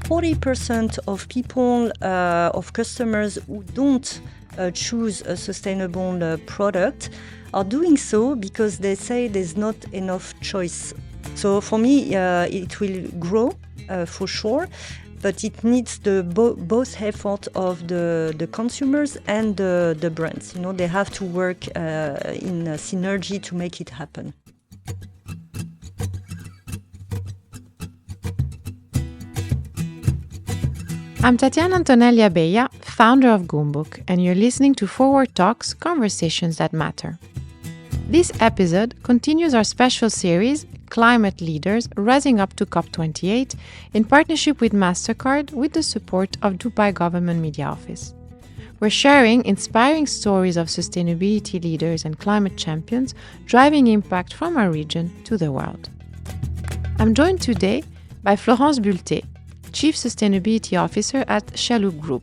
40% of people, of customers who don't choose a sustainable product are doing so because they say there's not enough choice. So for me, it will grow for sure, but it needs the both effort of the consumers and the brands. They have to work in synergy to make it happen. I'm Tatiana Antonelli Abeya, founder of Goumbook, and you're listening to Forward Talks, Conversations That Matter. This episode continues our special series, Climate Leaders Rising Up to COP28, in partnership with MasterCard with the support of Dubai Government Media Office. We're sharing inspiring stories of sustainability leaders and climate champions driving impact from our region to the world. I'm joined today by Florence Bulte, Chief Sustainability Officer at Chalhoub Group.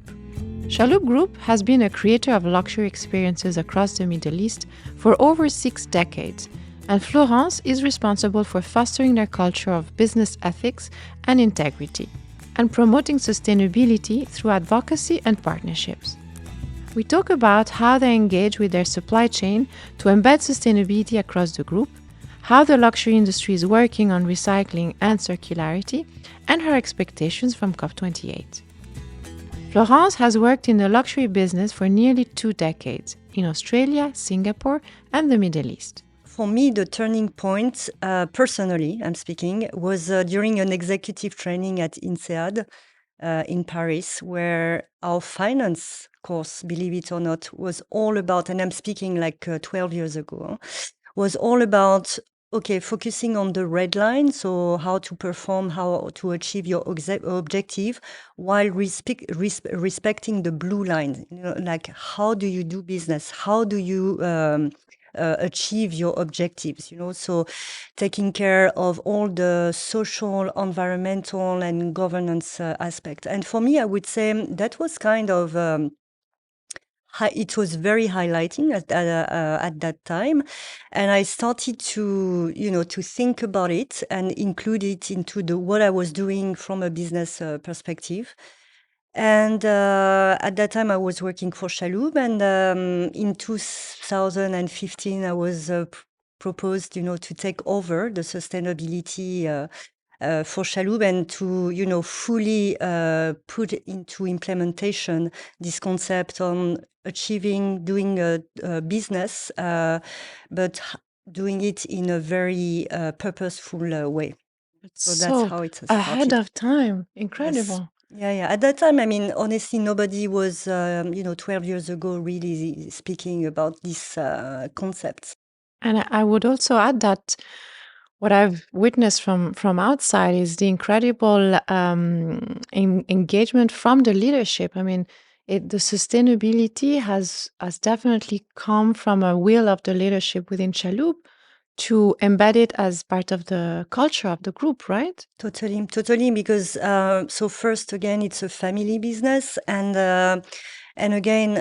Chalhoub Group has been a creator of luxury experiences across the Middle East for over 6 decades, and Florence is responsible for fostering their culture of business ethics and integrity, and promoting sustainability through advocacy and partnerships. We talk about how they engage with their supply chain to embed sustainability across the group, how the luxury industry is working on recycling and circularity, and her expectations from COP28. Florence has worked in the luxury business for nearly 2 decades in Australia, Singapore, and the Middle East. For me, the turning point, personally, I'm speaking, was during an executive training at INSEAD in Paris, where our finance course, believe it or not, was all about, and I'm speaking like 12 years ago, was all about focusing on the red line, so how to perform, how to achieve your objective, while respecting the blue line. Like how do you do business? How do you achieve your objectives? So taking care of all the social, environmental, and governance aspects. And for me, I would say that was kind of it was very highlighting at that time, and I started to think about it and include it into what I was doing from a business perspective. And at that time, I was working for Chalhoub, and in 2015, I was proposed, to take over the sustainability for Chalhoub and to, fully put into implementation this concept on doing a business, but doing it in a very purposeful way. So that's how it started. Ahead of time. Incredible. Yes. Yeah. At that time, I mean, honestly, nobody was, 12 years ago really speaking about this concept. And I would also add that what I've witnessed from outside is the incredible engagement from the leadership. I mean, the sustainability has definitely come from a will of the leadership within Chalhoub to embed it as part of the culture of the group, right? Totally. Because so first, again, it's a family business, and again,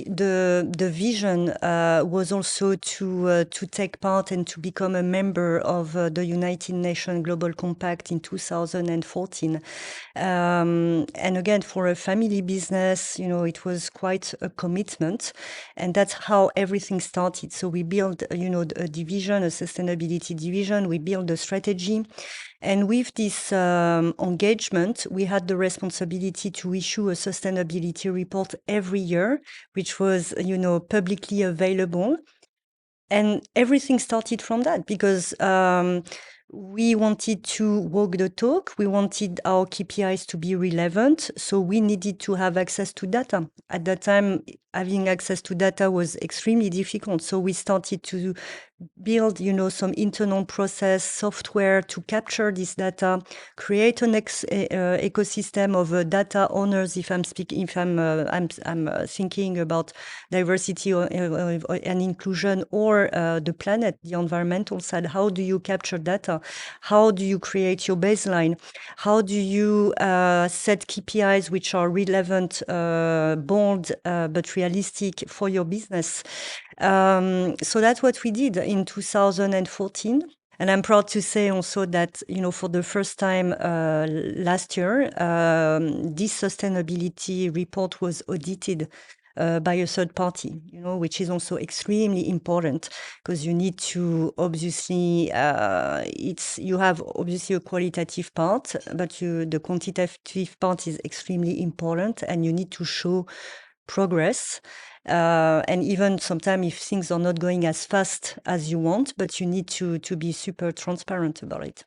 the vision was also to take part and to become a member of the United Nations Global Compact in 2014. And again, for a family business, it was quite a commitment, and that's how everything started. So we built, a division, a sustainability division. We built a strategy. And with this engagement, we had the responsibility to issue a sustainability report every year, which was, publicly available. And everything started from that because we wanted to walk the talk. We wanted our KPIs to be relevant. So we needed to have access to data. At that time, having access to data was extremely difficult. So we started to build, some internal process software to capture this data, create an ecosystem of data owners. If I'm thinking about diversity and inclusion, or the planet, the environmental side. How do you capture data? How do you create your baseline? How do you set KPIs which are relevant, bold, but realistic for your business? So that's what we did in 2014. And I'm proud to say also that, for the first time last year, this sustainability report was audited by a third party, which is also extremely important because you need to obviously, you have obviously a qualitative part, but the quantitative part is extremely important, and you need to show progress. And even sometimes if things are not going as fast as you want, but you need to be super transparent about it.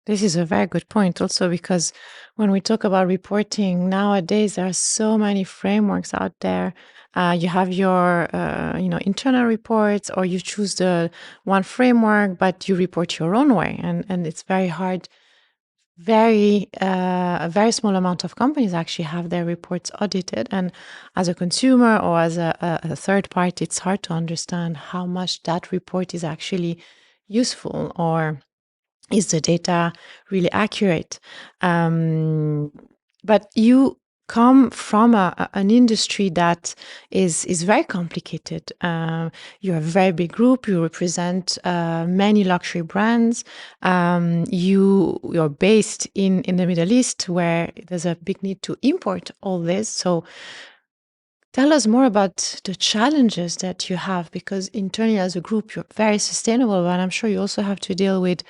This is a very good point also, because when we talk about reporting nowadays, there are so many frameworks out there. You have your internal reports, or you choose the one framework, but you report your own way, and it's very hard. A very small amount of companies actually have their reports audited, and as a consumer or as a third party, it's hard to understand how much that report is actually useful, or is the data really accurate? But you come from an industry that is very complicated. You're a very big group. You represent many luxury brands. You're based in the Middle East, where there's a big need to import all this. So tell us more about the challenges that you have, because internally as a group, you're very sustainable, but I'm sure you also have to deal with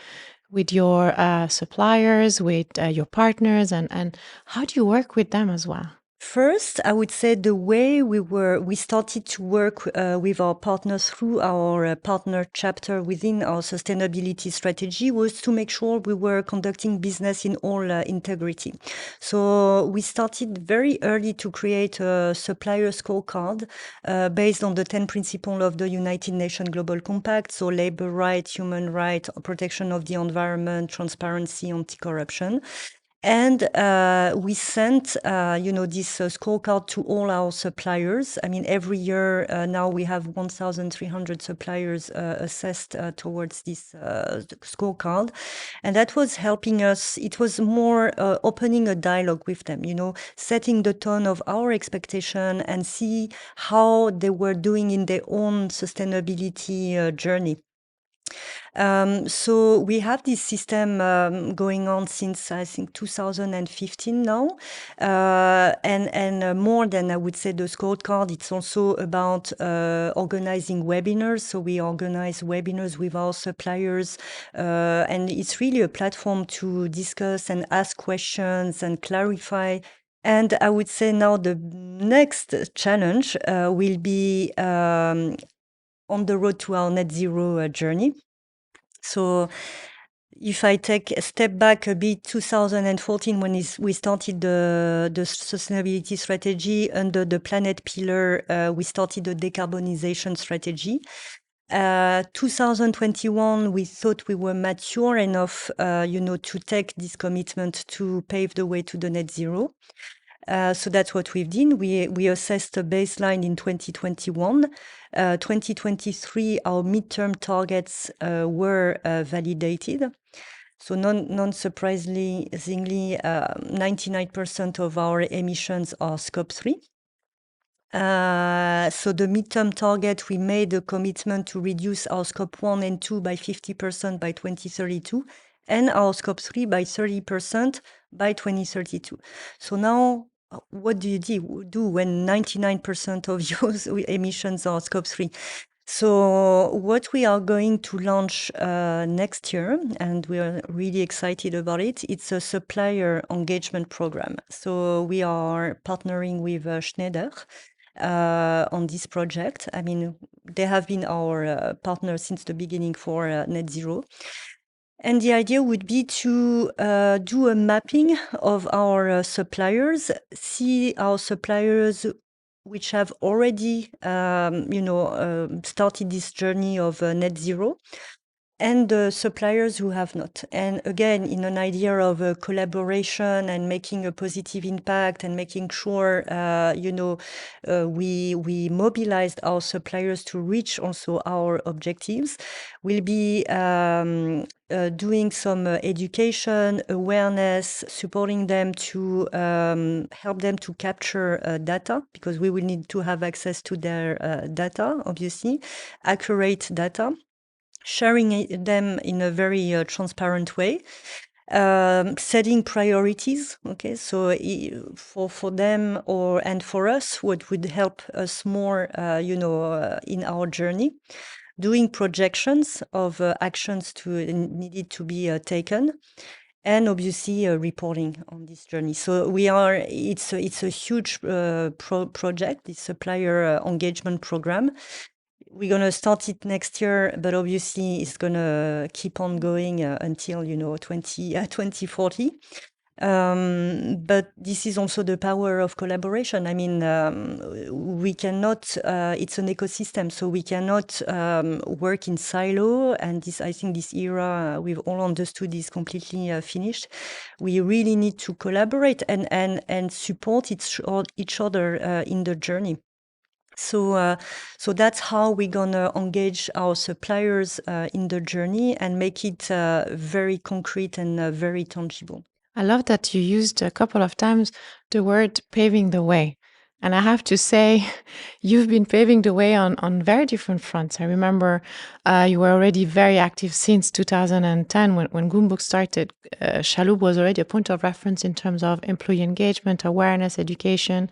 your suppliers, with your partners, and how do you work with them as well? First, I would say the way we started to work with our partners through our partner chapter within our sustainability strategy was to make sure we were conducting business in all integrity. So we started very early to create a supplier scorecard based on the 10 principles of the United Nations Global Compact. So labor rights, human rights, protection of the environment, transparency, anti-corruption. And we sent, this scorecard to all our suppliers. I mean, every year now we have 1,300 suppliers assessed towards this scorecard. And that was helping us. It was more opening a dialogue with them, setting the tone of our expectation and see how they were doing in their own sustainability journey. So we have this system going on since, I think, 2015 now. And more than, I would say, the scorecard, it's also about organizing webinars. So we organize webinars with our suppliers. And it's really a platform to discuss and ask questions and clarify. And I would say now the next challenge will be on the road to our net zero journey. So if I take a step back a bit, 2014, when we started the sustainability strategy under the planet pillar, we started a decarbonization strategy. 2021, we thought we were mature enough, to take this commitment to pave the way to the net zero. So that's what we've done. We assessed a baseline in 2021. 2023, our midterm targets were validated. So non-surprisingly, 99% of our emissions are Scope 3. So the midterm target, we made a commitment to reduce our Scope 1 and 2 by 50% by 2032, and our Scope 3 by 30% by 2032. So now, what do you do when 99% of your emissions are Scope 3? So what we are going to launch next year, and we are really excited about it, it's a supplier engagement program. So we are partnering with Schneider on this project. I mean, they have been our partner since the beginning for net zero. And the idea would be to do a mapping of our suppliers, see our suppliers which have already, started this journey of net zero, and the suppliers who have not. And again, in an idea of collaboration and making a positive impact and making sure, we mobilized our suppliers to reach also our objectives. We'll be doing some education, awareness, supporting them to help them to capture data, because we will need to have access to their data, obviously, accurate data. sharing them in a very transparent way, setting priorities. Okay, so for them and for us, what would help us more, in our journey, doing projections of actions needed to be taken, and obviously reporting on this journey. So it's a huge project, this supplier engagement program. We're going to start it next year, but obviously it's going to keep on going until 2040. But this is also the power of collaboration. I mean, we cannot, it's an ecosystem, so we cannot work in silo. And I think this era, we've all understood, is completely finished. We really need to collaborate and support each other in the journey. So that's how we're gonna engage our suppliers in the journey and make it very concrete and very tangible. I love that you used a couple of times the word paving the way. And I have to say, you've been paving the way on very different fronts. I remember you were already very active since 2010 when Goumbook started. Chalhoub was already a point of reference in terms of employee engagement, awareness, education.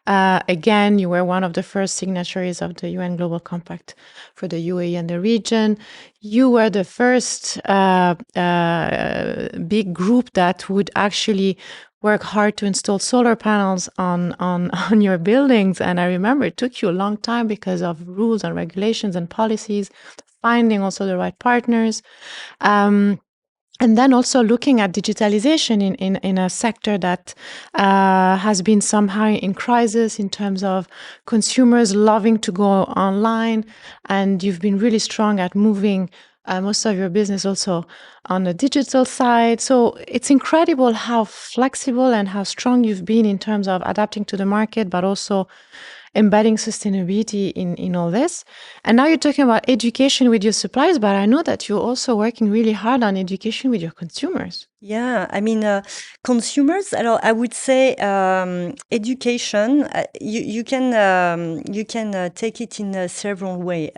Again, you were one of the first signatories of the UN Global Compact for the UAE and the region. You were the first big group that would actually work hard to install solar panels on your buildings. And I remember it took you a long time because of rules and regulations and policies, finding also the right partners. And then also looking at digitalization in a sector that has been somehow in crisis in terms of consumers loving to go online. And you've been really strong at moving most of your business also on the digital side. So it's incredible how flexible and how strong you've been in terms of adapting to the market, but also embedding sustainability in all this. And now you're talking about education with your suppliers, but I know that you're also working really hard on education with your consumers. Yeah, I mean, consumers. I would say education. You can take it in several ways.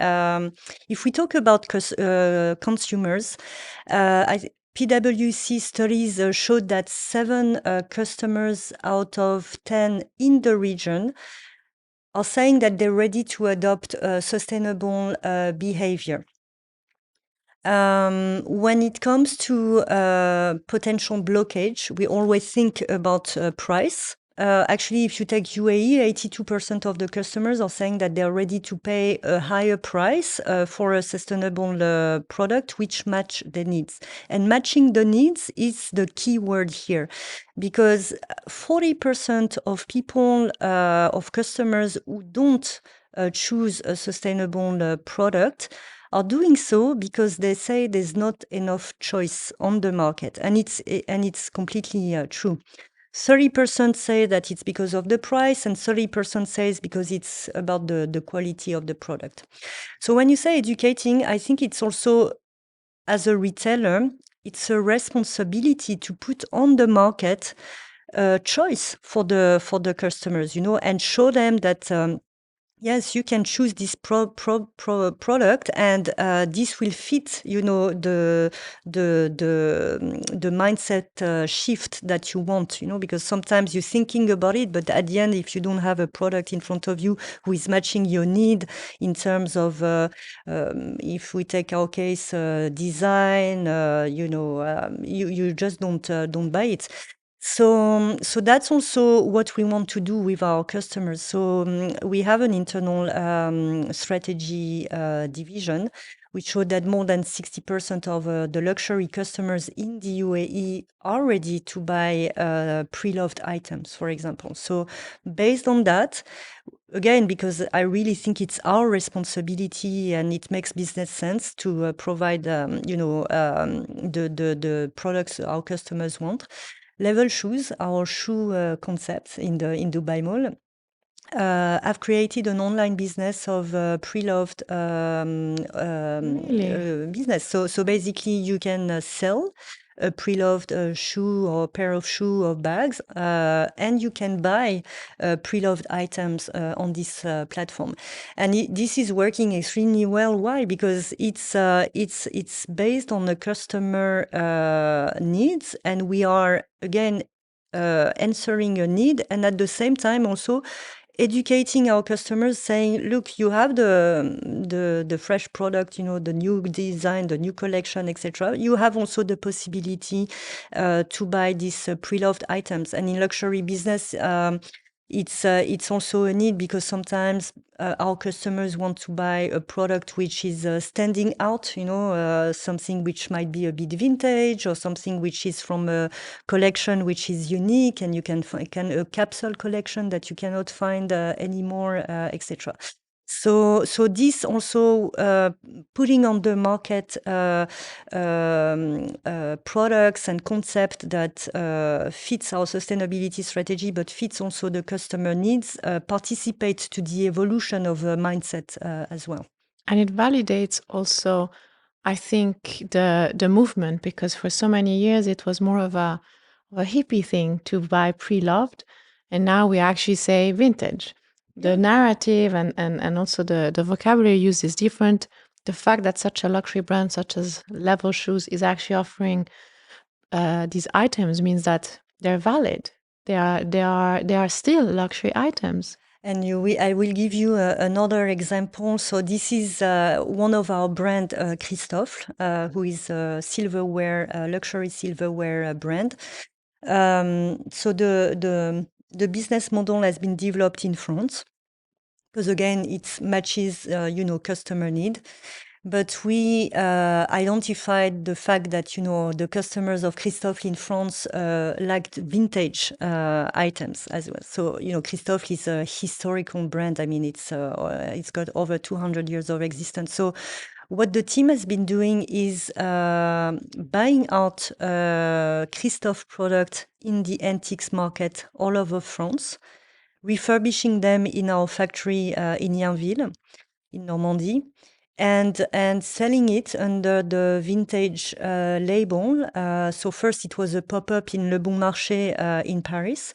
If we talk about consumers, PwC studies showed that 7 customers out of 10 in the region are saying that they're ready to adopt sustainable behavior. When it comes to potential blockage, we always think about price. Actually, if you take UAE, 82% of the customers are saying that they're ready to pay a higher price for a sustainable product which match their needs. And matching the needs is the key word here, because 40% of people, of customers who don't choose a sustainable product are doing so because they say there's not enough choice on the market, and it's completely true. 30% say that it's because of the price, and 30% says because it's about the quality of the product. So when you say educating, I think it's also, as a retailer, it's a responsibility to put on the market choice for the customers, and show them that yes, you can choose this product, and this will fit, the mindset shift that you want, because sometimes you're thinking about it, but at the end, if you don't have a product in front of you who is matching your need in terms of, if we take our case, design, you just don't buy it. So that's also what we want to do with our customers. So we have an internal strategy division, which showed that more than 60% of the luxury customers in the UAE are ready to buy pre-loved items, for example. So based on that, again, because I really think it's our responsibility and it makes business sense to provide, the products our customers want. Level Shoes, our shoe concept in Dubai Mall, have created an online business of pre-loved Really? business. So basically, you can sell a pre-loved shoe or pair of shoe or bags, and you can buy pre-loved items on this platform. And this is working extremely well. Why? Because it's based on the customer needs, and we are again answering a need, and at the same time also educating our customers, saying, look, you have the fresh product, the new design, the new collection, etc. You have also the possibility to buy these pre-loved items. And in luxury business, it's also a need, because sometimes our customers want to buy a product which is standing out, something which might be a bit vintage, or something which is from a collection which is unique, and you can find a capsule collection that you cannot find anymore, etc. So this also putting on the market products and concept that fits our sustainability strategy, but fits also the customer needs, participates to the evolution of a mindset as well. And it validates also, I think, the movement, because for so many years it was more of a hippie thing to buy pre-loved, and now we actually say vintage. The narrative and also the vocabulary used is different. The fact that such a luxury brand such as Level Shoes is actually offering these items means that they're valid. They are still luxury items. And I will give you another example. So this is one of our brand, Christophe, who is a silverware, luxury silverware brand. So the business model has been developed in France, because again, it matches, customer need. But we identified the fact that, the customers of Christophe in France liked vintage items as well. So, Christophe is a historical brand. I mean, it's got over 200 years of existence. So what the team has been doing is buying out Christophe products in the antiques market all over France, refurbishing them in our factory in Yonville, in Normandy, and selling it under the vintage label. So first it was a pop-up in Le Bon Marché in Paris.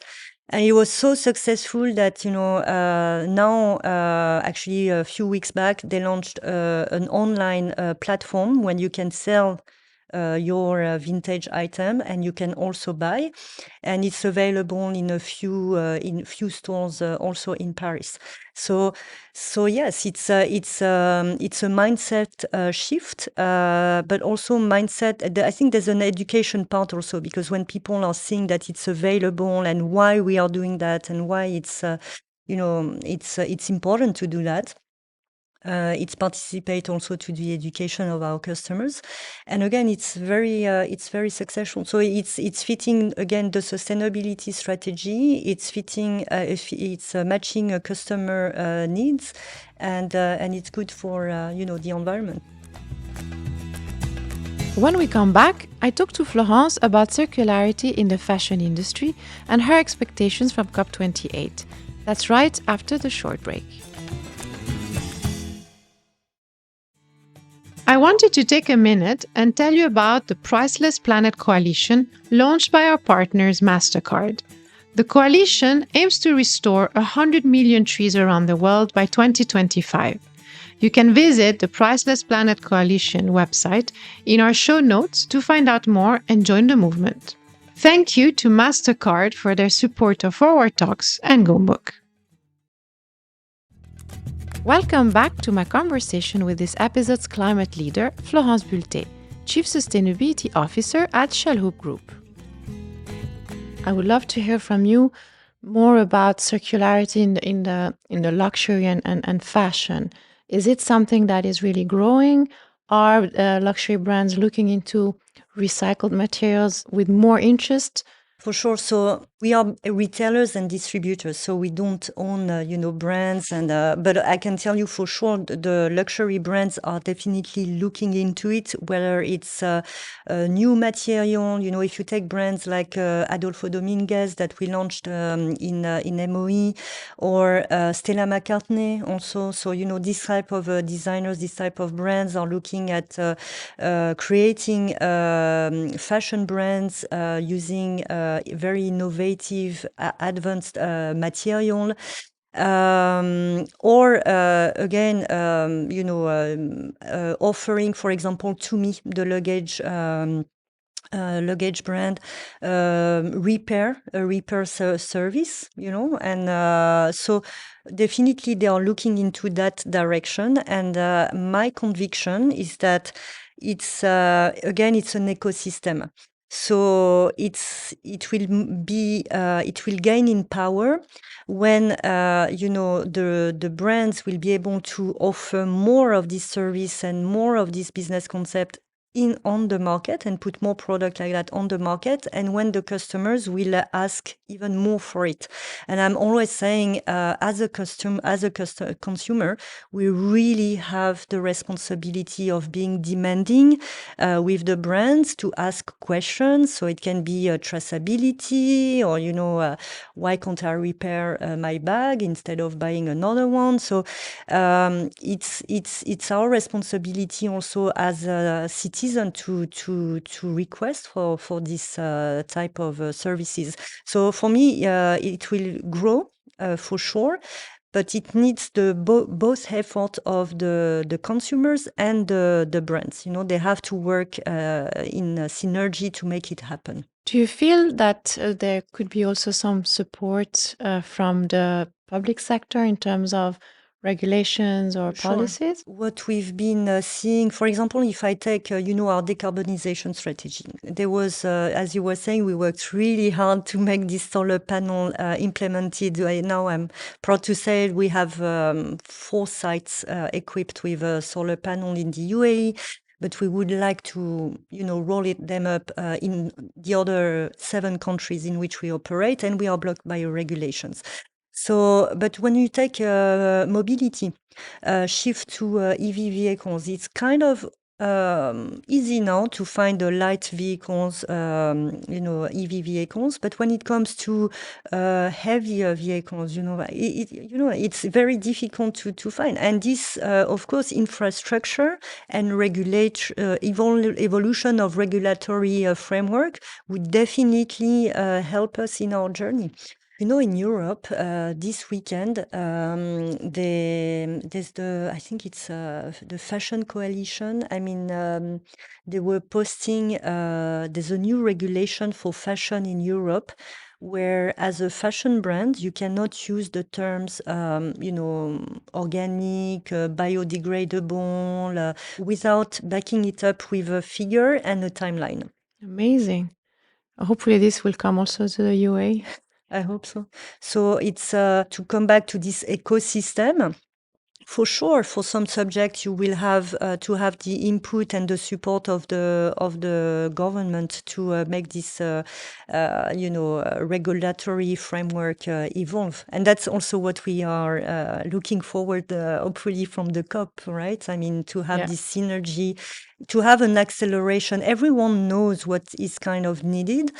And it was so successful that, now, actually a few weeks back, they launched an online platform when you can sell your vintage item, and you can also buy, and it's available in a few stores also in Paris. So yes, it's a mindset shift, but also mindset. I think there's an education part also, because when people are seeing that it's available and why we are doing that and why it's it's important to do that. It's participate also to the education of our customers, and again, it's very successful. So it's fitting again the sustainability strategy. It's fitting, it's matching customer needs, and it's good for the environment. When we come back, I talk to Florence about circularity in the fashion industry and her expectations from COP28. That's right after the short break. I wanted to take a minute and tell you about the Priceless Planet Coalition launched by our partners MasterCard. The coalition aims to restore 100 million trees around the world by 2025. You can visit the Priceless Planet Coalition website in our show notes to find out more and join the movement. Thank you to MasterCard for their support of Forward Talks and Goumbook. Welcome back to my conversation with this episode's climate leader, Florence Bulte, Chief Sustainability Officer at Chalhoub Group. I would love to hear from you more about circularity in the luxury and fashion. Is it something that is really growing? Are luxury brands looking into recycled materials with more interest? For sure. So we are retailers and distributors. So we don't own, brands. But I can tell you for sure, the luxury brands are definitely looking into it. Whether it's a new material, if you take brands like Adolfo Dominguez that we launched in MOE, or Stella McCartney also. So this type of designers, this type of brands are looking at creating fashion brands using very innovative, advanced material. Or again, offering, for example, to me, the luggage brand, repair service, and so definitely they are looking into that direction. And my conviction is that it's it's an ecosystem. So it will gain in power when the brands will be able to offer more of this service and more of this business concept on the market, and put more product like that on the market, and when the customers will ask even more for it. And I'm always saying, as a consumer, we really have the responsibility of being demanding with the brands, to ask questions. So it can be traceability, or why can't I repair my bag instead of buying another one? So it's our responsibility also as a citizen to request for this type of services. So for me, it will grow for sure, but it needs the both effort of the consumers and the brands. They have to work in synergy to make it happen. Do you feel that there could be also some support from the public sector in terms of regulations or Sure. policies? What we've been seeing, for example, if I take, our decarbonization strategy, there was, as you were saying, we worked really hard to make this solar panel implemented. Now I'm proud to say we have 4 sites equipped with a solar panel in the UAE. But we would like to, them up in the other 7 countries in which we operate, and we are blocked by regulations. So, but when you take mobility, shift to EV vehicles, it's kind of easy now to find the light vehicles, EV vehicles. But when it comes to heavier vehicles, it's very difficult to find. And this, of course, infrastructure and evolution of regulatory framework would definitely help us in our journey. In Europe, this weekend, there's I think it's the Fashion Coalition. I mean, they were posting, there's a new regulation for fashion in Europe, where as a fashion brand, you cannot use the terms, organic, biodegradable, without backing it up with a figure and a timeline. Amazing. Hopefully, this will come also to the UA. I hope so. So it's to come back to this ecosystem. For sure, for some subjects, you will have to have the input and the support of the government to make this, regulatory framework evolve. And that's also what we are looking forward, hopefully, from the COP, right? I mean, to have this synergy, to have an acceleration. Everyone knows what is kind of needed,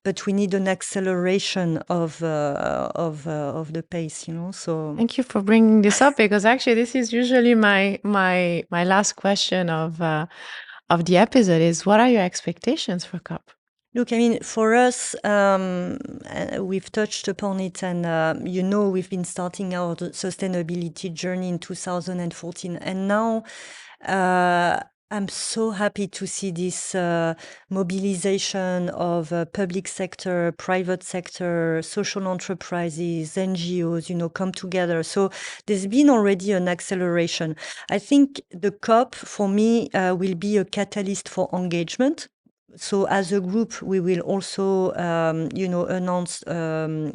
but we need an acceleration of the pace, So thank you for bringing this up, because actually this is usually my last question of the episode is, what are your expectations for COP? Look, I mean, for us, we've touched upon it, and we've been starting our sustainability journey in 2014, and now I'm so happy to see this mobilization of public sector, private sector, social enterprises, NGOs, come together. So there's been already an acceleration. I think the COP, for me, will be a catalyst for engagement. So as a group, we will also, announce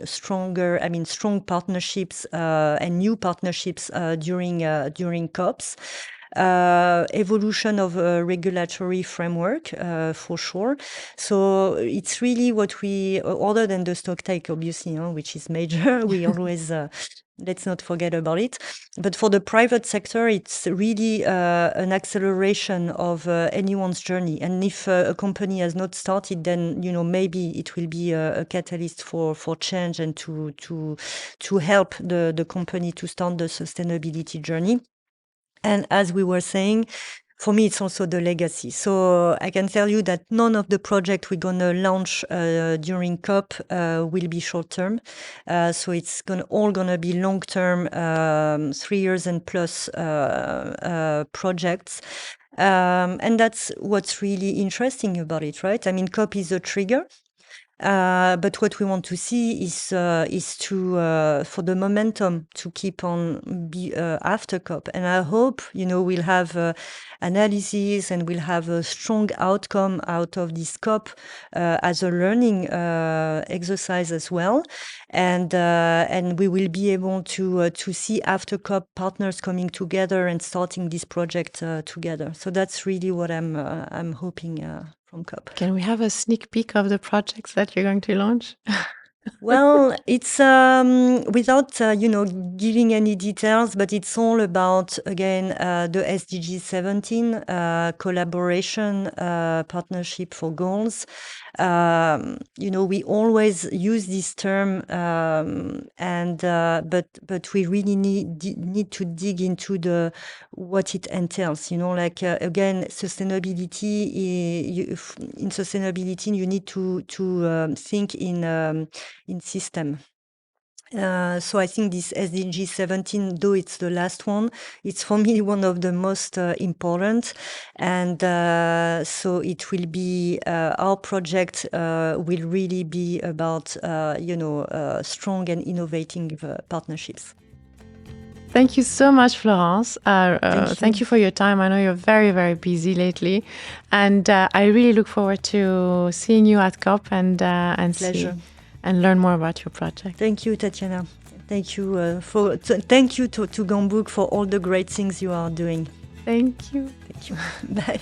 strong partnerships and new partnerships during COPs. evolution of a regulatory framework, for sure. So it's really what we, other than the stock take, obviously, which is major, we always, let's not forget about it. But for the private sector, it's really an acceleration of anyone's journey. And if a company has not started, then maybe it will be a catalyst for change and to help the company to start the sustainability journey. And as we were saying, for me, it's also the legacy. So I can tell you that none of the projects we're going to launch during COP will be short-term. So it's all going to be long-term, 3 years and plus projects. And that's what's really interesting about it, right? I mean, COP is a trigger. But what we want to see is to for the momentum to keep on after COP, and I hope we'll have analysis and we'll have a strong outcome out of this COP as a learning exercise as well, and we will be able to see after COP partners coming together and starting this project together. So that's really what I'm hoping. From COP. Can we have a sneak peek of the projects that you're going to launch? Well, it's without giving any details, but it's all about again the SDG 17 collaboration partnership for goals. We always use this term, and but we really need to dig into what it entails. Again, sustainability. In sustainability, you need to think in system. So I think this SDG 17, though it's the last one, it's for me one of the most important. And so it will be, our project will really be about, strong and innovating partnerships. Thank you so much, Florence. Thank you for your time. I know you're very, very busy lately. And I really look forward to seeing you at COP and learn more about your project. Thank you, Tatiana. Thank you thank you to Goumbook for all the great things you are doing. Thank you. Thank you. Bye.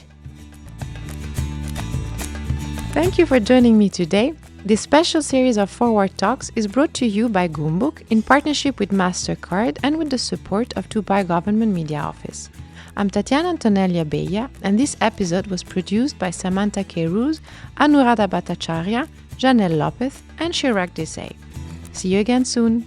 Thank you for joining me today. This special series of Forward Talks is brought to you by Goumbook in partnership with MasterCard and with the support of Dubai Government Media Office. I'm Tatiana Antonella Beia, and this episode was produced by Samantha K. Roos, Anuradha Bhattacharya, Janelle Lopez, and Chirag Desai. See you again soon.